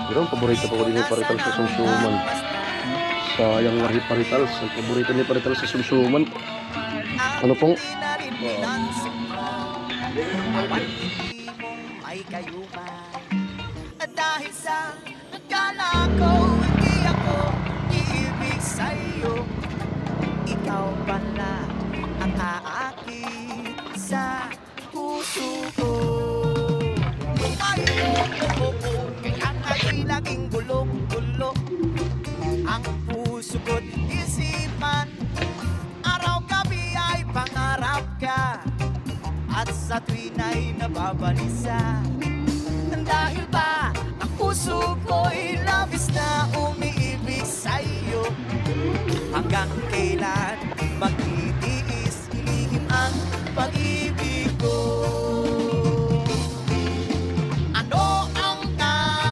Pero ang paborito ko din ni Parital sa sumsuman. Sayang nga Parital. Ang paborito ni Parital sa sumsuman. Ano pong? Ay kayo man dahil sa nagkala ko, hindi ako iibig sa'yo. Ikaw pala ang aakit sa puso ko. Kaya nga'y laging gulong-gulo ang puso ko't isipan. Araw-gabi ay pangarap ka at sa tuwin ay nababalisa. Dahil ba ang puso ko'y labis na umiibig sa'yo. Hanggang kailan mag